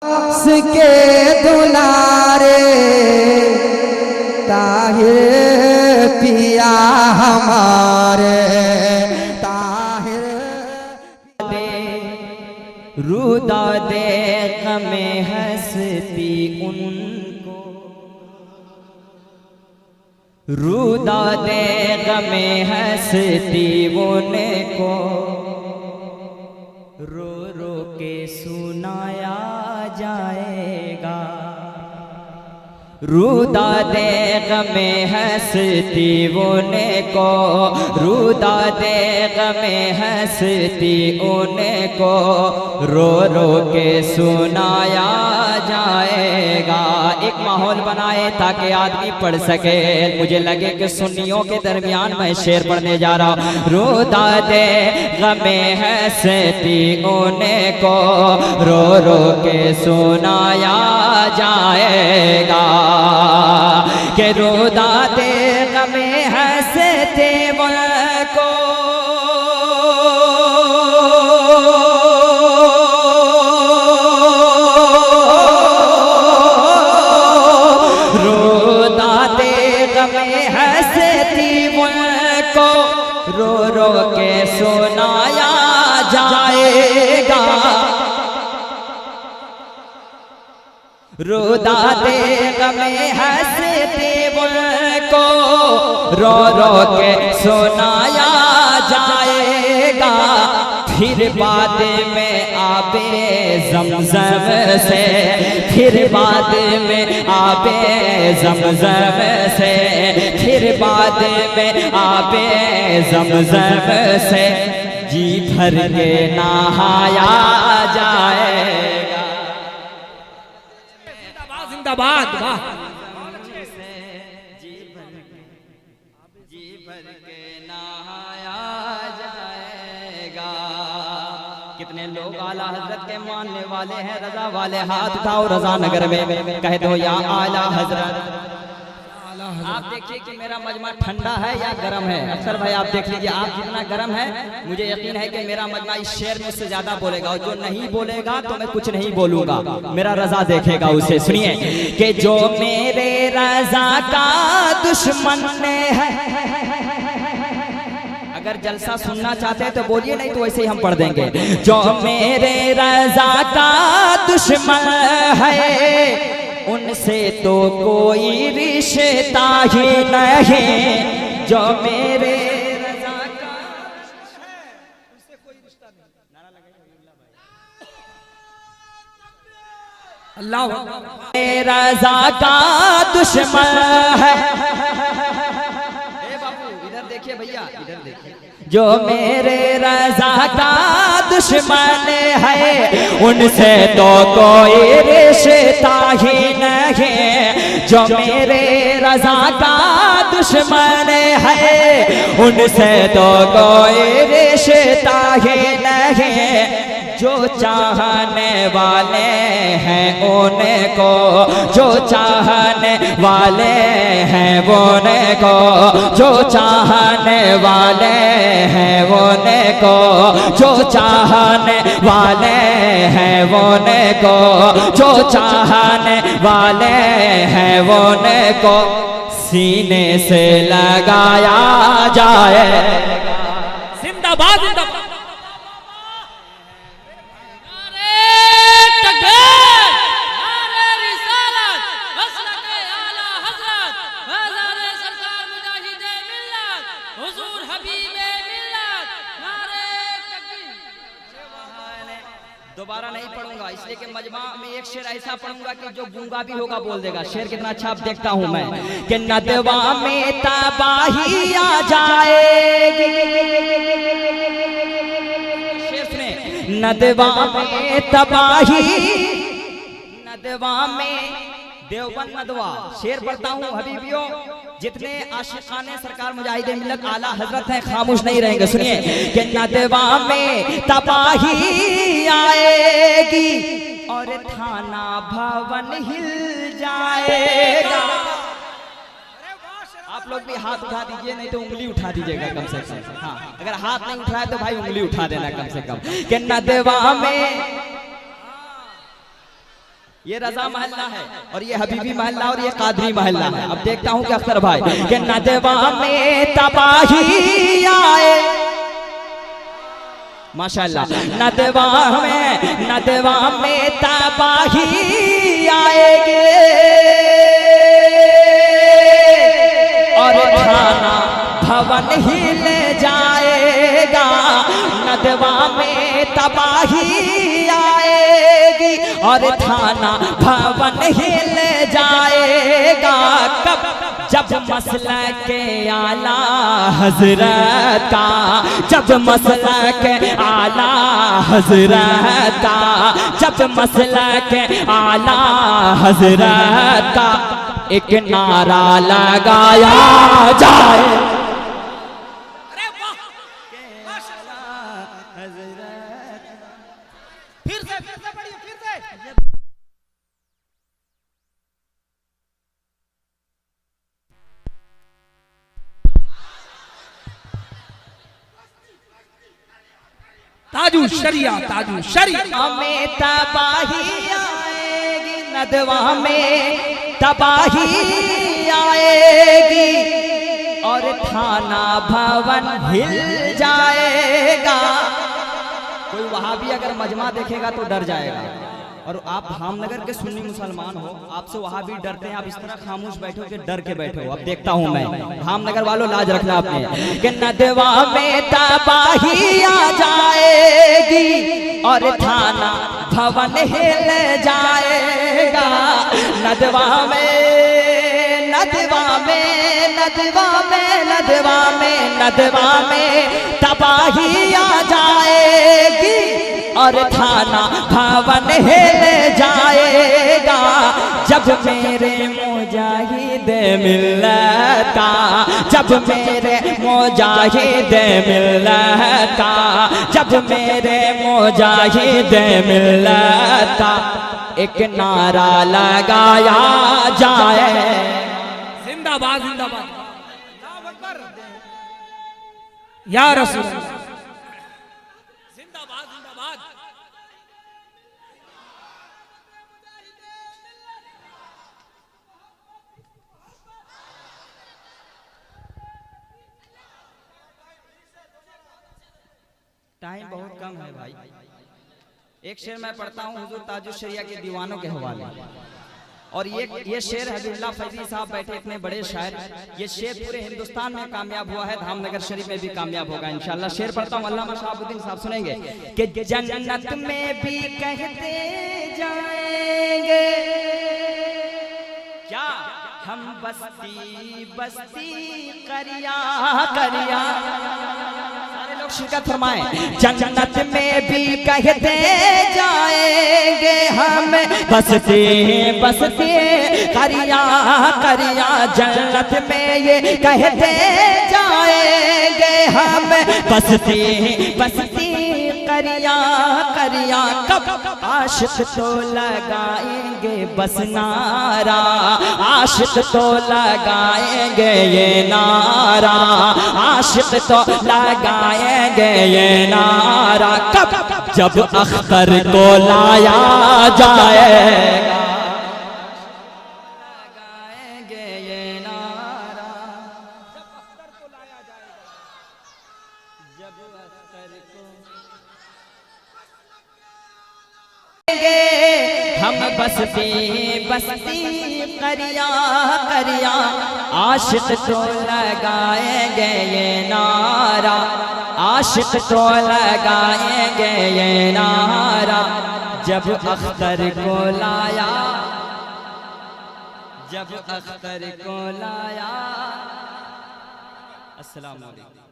के दुलारे ताहिर पिया हमारे ताहिर रुदा दे गमे हंसती उनको, रुदा दे गमे हंसती उनको, रो रो के सुनाया जाएगा। रुदा दे गमे हंसती उनको, रुदा दे गमे हंसती उनको, रो रो के सुनाया जाएगा। एक माहौल बनाए ताकि आदमी पढ़ सके। मुझे लगे कि सुन्नियों के दरमियान मैं शेर पढ़ने जा रहा हूँ। रुदा दे गमे हंसती उनको, रो रो के सुनाया जाएगा। के रुदा दे गमे हंसते उनको, रुदा दे गमे हंसती उनको, रो रो के सुनाया जाएगा। रुदा दे गमे हंसते उनको, रो रो के सुनाया जाएगा। फिर बाद में आबे ज़मज़म से, फिर बाद में आबे ज़मज़म से, फिर बाद में आबे ज़मज़म से जी भर के नहाया जाएगा। जिंदाबाद, वाह। जी भर के नहाया जाएगा। कितने लोग आला हजरत के मानने वाले हैं, रजा वाले हाथ उठाओ रजा नगर में कह दो या आला हजरत। आप देखिए कि मेरा मजमा ठंडा है या गर्म है। अक्सर भाई आप देख लीजिए, आप जितना गर्म है मुझे यकीन है कि मेरा मजमा इस शेर में उससे ज्यादा बोलेगा, और जो नहीं बोलेगा तो मैं कुछ नहीं बोलूंगा, मेरा रजा देखेगा उसे। सुनिए कि जो मेरे रजा का दुश्मन है, अगर जलसा सुनना चाहते हैं तो बोलिए, नहीं तो वैसे ही हम पढ़ देंगे। जो मेरे रजा का दुश्मन है, उनसे तो कोई रिश्ता ही नहीं। जो मेरे रजा का है, उनसे कोई रिश्ता नहीं। नारा लगाइए अल्लाह। मेरे रजा का दुश्मन है, बाबू इधर देखिए भैया, इधर देखिए। जो मेरे रजा का दुश्मन है, उनसे तो कोई रिश्ता ही नहीं। जो मेरे रजा का दुश्मन है, उनसे तो कोई रिश्ता ही नहीं। जो चाहने वाले हैं उनको, जो चाहने वाले हैं उनको, जो चाहने वाले हैं उनको, जो चाहने वाले हैं उनको, जो चाहने वाले हैं उनको, सीने से लगाया जाए। जिंदाबाद, जिंदाबाद। दोबारा नहीं पढ़ूंगा, इसलिए कि मजमा में एक शेर ऐसा पढ़ूंगा कि जो गूंगा भी होगा बोल देगा। शेर कितना अच्छा आप देखता हूं मैं कि नदवा में तबाही आ जाएगी। शेर सुने, नदवा में तबाही, नदवा में देवबंद नदवा। शेर पढ़ता हूँ हबीबियों, जितने आशिकाने सरकार मुजाहिदे मिल्लत आला हजरत हैं खामोश नहीं रहेंगे। सुनिए कि नदवा में तबाही आएगी और थाना भवन हिल जाएगा। आप लोग भी हाथ उठा दीजिए, नहीं तो उंगली उठा दीजिएगा कम से कम। हाँ, अगर हाथ नहीं उठाए तो भाई उंगली उठा देना कम से कम। कि नदवा में ये रजा महल्ला है और ये हबीबी महल्ला और ये कादरी महल्ला है। अब देखता हूँ कि अख्तर भाई कि नदवा में तबाही आए, माशाल्लाह, नदवा में तबाही आएगी और थाना भवन हिल जाएगा। नदवा में तबाही आएगी और थाना भवन हिल जाएगा। कब? जब मसला के आला हजरत का, जब मसला के आला हजरत का, जब मसला के आला हजरत का एक नारा लगाया जाए। अरे वाह, फिर से पढ़िए, फिर से। ताजू शरिया, ताजू शरिया। में तबाही आएगी, नदवा में तबाही आएगी और थाना भवन हिल जाएगा। कोई वहां भी अगर मजमा देखेगा तो डर जाएगा। और आप धामनगर के सुन्नी मुसलमान हो, आपसे वहां भी डरते हैं, आप इस तरह खामोश बैठो कि डर के बैठो। अब देखता हूं मैं, धामनगर वालों लाज रखना आपने कि नदवा में तबाही आ जाएगी और थाना भवन हिल जाएगा। नदवा में, नदवा में, नदवा में, नदवा में, नदवा में तबाही आ जाएगी और थाना भवन हिल जाएगा। जब मेरे मुजाहिद मिल्लत का, जब मेरे मुजाहिद मिल्लत का, जब मेरे मुजाहिद मिल्लत का एक नारा लगाया जाए। जिंदाबाद, जिंदाबाद, या रसूल, जिंदाबाद, जिंदाबाद। टाइम बहुत कम है भाई। एक शेर मैं पढ़ता हूँ हुजूर ताजुल शरिया के दीवानों के हवाले। और ये शेर हबीबुल्लाह फैजी साहब बैठे इतने बड़े शायर, ये शेर पूरे हिंदुस्तान में कामयाब हुआ है, धामनगर शरीफ में भी कामयाब होगा इंशाल्लाह। शेर पढ़ता हूँ, अल्लामा शहाबुद्दीन साहब सुनेंगे कि जन्नत में भी कहते जाएंगे क्या हम बस्ती बस्ती करिया करिया। शिरकत फरमाएं। जन्नत में भी कहते जाएंगे हम बसते बसते करिया करिया। जन्नत में ये कहते जाएंगे हम बसते बसते करिया करिया। कब? आशिक तो लगाएंगे बस नारा, आशिक तो लगाएंगे ये नारा, आशिक तो लगाएंगे ये नारा। कब? जब अख्तर को लाया जाएगा, लगाएंगे ये नारा। जब अख्तर को लाया जाएगा, जब अख्तर को हम बसती बसती करिया करिया। आशिक तो लगाएंगे ये नारा, आशिक तो लगाएंगे ये नारा। जब अख्तर को लाया, जब अख्तर को लाया। अस्सलाम वालेकुम।